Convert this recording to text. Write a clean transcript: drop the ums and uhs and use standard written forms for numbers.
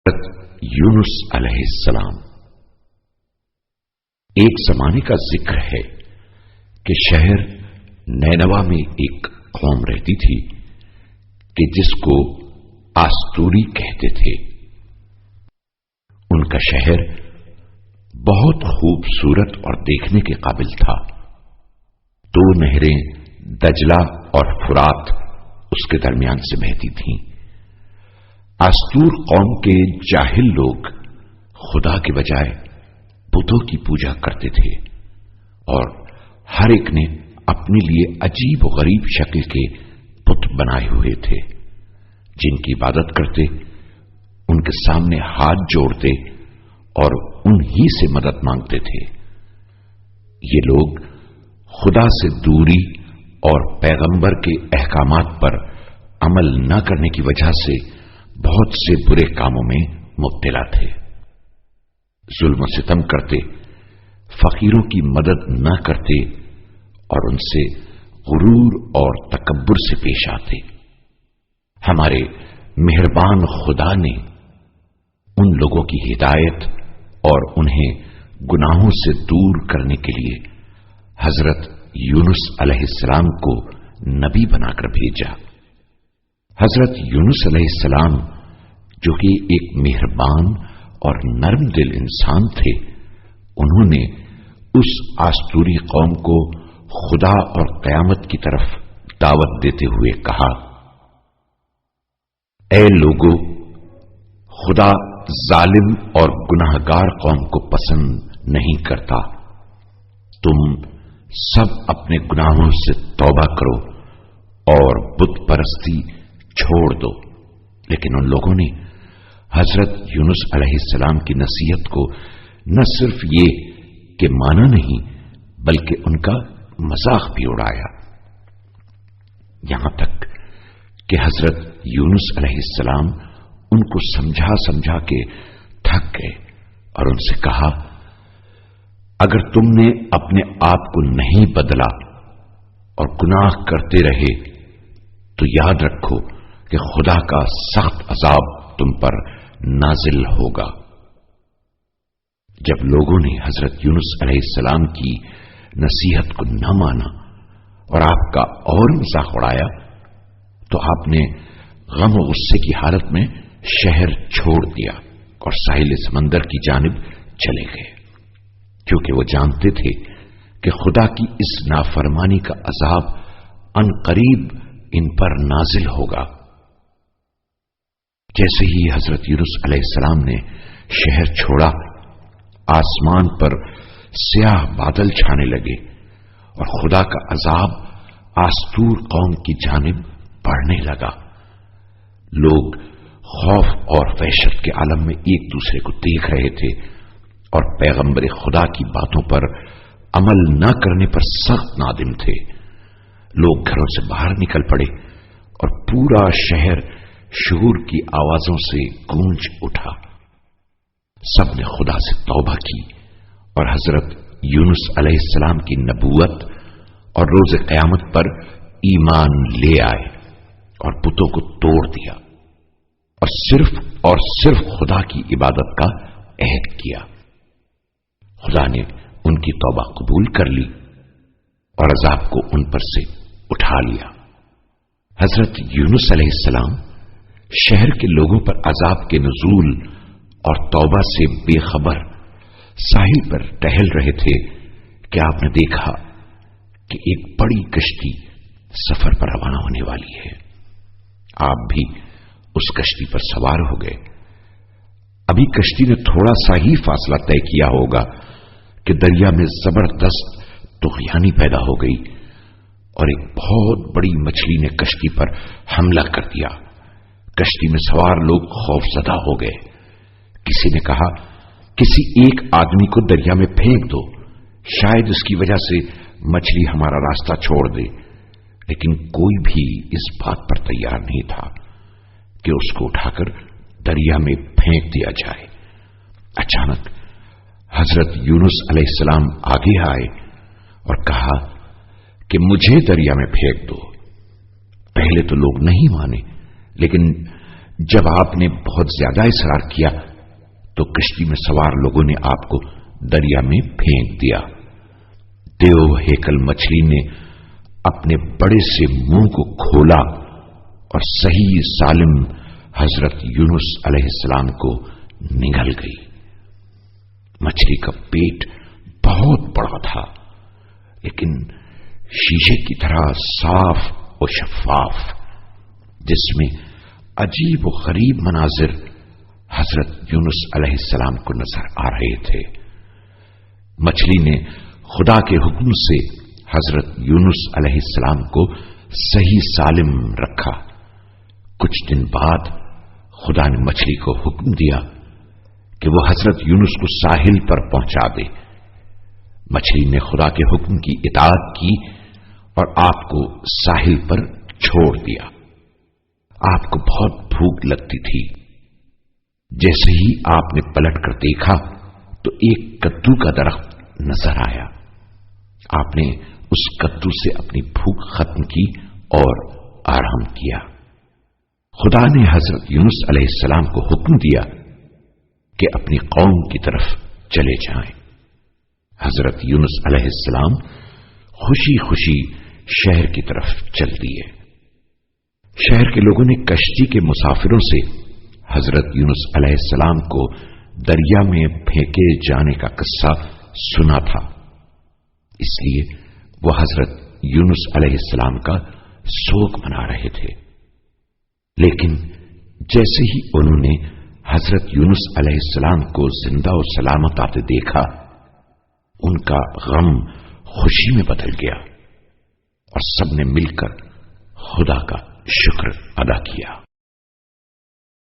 یونس علیہ السلام۔ ایک زمانے کا ذکر ہے کہ شہر نینوا میں ایک قوم رہتی تھی کہ جس کو آستوری کہتے تھے۔ ان کا شہر بہت خوبصورت اور دیکھنے کے قابل تھا۔ دو نہریں دجلہ اور فرات اس کے درمیان سے بہتی تھیں۔ آستور قوم کے جاہل لوگ خدا کے بجائے بتوں کی پوجا کرتے تھے، اور ہر ایک نے اپنے لیے عجیب و غریب شکل کے بت بنائے ہوئے تھے، جن کی عبادت کرتے، ان کے سامنے ہاتھ جوڑتے اور انہی سے مدد مانگتے تھے۔ یہ لوگ خدا سے دوری اور پیغمبر کے احکامات پر عمل نہ کرنے کی وجہ سے بہت سے برے کاموں میں مبتلا تھے۔ ظلم و ستم کرتے، فقیروں کی مدد نہ کرتے اور ان سے غرور اور تکبر سے پیش آتے۔ ہمارے مہربان خدا نے ان لوگوں کی ہدایت اور انہیں گناہوں سے دور کرنے کے لیے حضرت یونس علیہ السلام کو نبی بنا کر بھیجا۔ حضرت یونس علیہ السلام جو کہ ایک مہربان اور نرم دل انسان تھے، انہوں نے اس آستوری قوم کو خدا اور قیامت کی طرف دعوت دیتے ہوئے کہا، اے لوگو، خدا ظالم اور گناہگار قوم کو پسند نہیں کرتا۔ تم سب اپنے گناہوں سے توبہ کرو اور بت پرستی چھوڑ دو۔ لیکن ان لوگوں نے حضرت یونس علیہ السلام کی نصیحت کو نہ صرف یہ کہ مانا نہیں، بلکہ ان کا مذاق بھی اڑایا، یہاں تک کہ حضرت یونس علیہ السلام ان کو سمجھا سمجھا کے تھک گئے اور ان سے کہا، اگر تم نے اپنے آپ کو نہیں بدلا اور گناہ کرتے رہے تو یاد رکھو کہ خدا کا سخت عذاب تم پر نازل ہوگا۔ جب لوگوں نے حضرت یونس علیہ السلام کی نصیحت کو نہ مانا اور آپ کا اور مذاق اڑایا تو آپ نے غم و غصے کی حالت میں شہر چھوڑ دیا اور ساحل سمندر کی جانب چلے گئے، کیونکہ وہ جانتے تھے کہ خدا کی اس نافرمانی کا عذاب ان قریب ان پر نازل ہوگا۔ جیسے ہی حضرت یونس علیہ السلام نے شہر چھوڑا، آسمان پر سیاہ بادل چھانے لگے اور خدا کا عذاب آستور قوم کی جانب بڑھنے لگا۔ لوگ خوف اور وحشت کے عالم میں ایک دوسرے کو دیکھ رہے تھے اور پیغمبر خدا کی باتوں پر عمل نہ کرنے پر سخت نادم تھے۔ لوگ گھروں سے باہر نکل پڑے اور پورا شہر شعور کی آوازوں سے گونج اٹھا۔ سب نے خدا سے توبہ کی اور حضرت یونس علیہ السلام کی نبوت اور روز قیامت پر ایمان لے آئے اور بتوں کو توڑ دیا اور صرف خدا کی عبادت کا عہد کیا۔ خدا نے ان کی توبہ قبول کر لی اور عذاب کو ان پر سے اٹھا لیا۔ حضرت یونس علیہ السلام شہر کے لوگوں پر عذاب کے نزول اور توبہ سے بے خبر ساحل پر ٹہل رہے تھے کہ آپ نے دیکھا کہ ایک بڑی کشتی سفر پر روانہ ہونے والی ہے۔ آپ بھی اس کشتی پر سوار ہو گئے۔ ابھی کشتی نے تھوڑا سا ہی فاصلہ طے کیا ہوگا کہ دریا میں زبردست طغیانی پیدا ہو گئی اور ایک بہت بڑی مچھلی نے کشتی پر حملہ کر دیا۔ کشتی میں سوار لوگ خوف زدہ ہو گئے۔ کسی نے کہا، کسی ایک آدمی کو دریا میں پھینک دو، شاید اس کی وجہ سے مچھلی ہمارا راستہ چھوڑ دے۔ لیکن کوئی بھی اس بات پر تیار نہیں تھا کہ اس کو اٹھا کر دریا میں پھینک دیا جائے۔ اچانک حضرت یونس علیہ السلام آگے آئے اور کہا کہ مجھے دریا میں پھینک دو۔ پہلے تو لوگ نہیں مانے، لیکن جب آپ نے بہت زیادہ اصرار کیا تو کشتی میں سوار لوگوں نے آپ کو دریا میں پھینک دیا۔ دیو ہیکل مچھلی نے اپنے بڑے سے منہ کو کھولا اور صحیح سالم حضرت یونس علیہ السلام کو نگل گئی۔ مچھلی کا پیٹ بہت بڑا تھا، لیکن شیشے کی طرح صاف و شفاف، جس میں عجیب و غریب مناظر حضرت یونس علیہ السلام کو نظر آ رہے تھے۔ مچھلی نے خدا کے حکم سے حضرت یونس علیہ السلام کو صحیح سالم رکھا۔ کچھ دن بعد خدا نے مچھلی کو حکم دیا کہ وہ حضرت یونس کو ساحل پر پہنچا دے۔ مچھلی نے خدا کے حکم کی اطاعت کی اور آپ کو ساحل پر چھوڑ دیا۔ آپ کو بہت بھوک لگتی تھی۔ جیسے ہی آپ نے پلٹ کر دیکھا تو ایک کدو کا درخت نظر آیا۔ آپ نے اس کدو سے اپنی بھوک ختم کی اور آرام کیا۔ خدا نے حضرت یونس علیہ السلام کو حکم دیا کہ اپنی قوم کی طرف چلے جائیں۔ حضرت یونس علیہ السلام خوشی خوشی شہر کی طرف چل دیے۔ شہر کے لوگوں نے کشتی کے مسافروں سے حضرت یونس علیہ السلام کو دریا میں پھینکے جانے کا قصہ سنا تھا، اس لیے وہ حضرت یونس علیہ السلام کا سوگ منا رہے تھے۔ لیکن جیسے ہی انہوں نے حضرت یونس علیہ السلام کو زندہ و سلامت آتے دیکھا، ان کا غم خوشی میں بدل گیا اور سب نے مل کر خدا کا شکر ادا کیا۔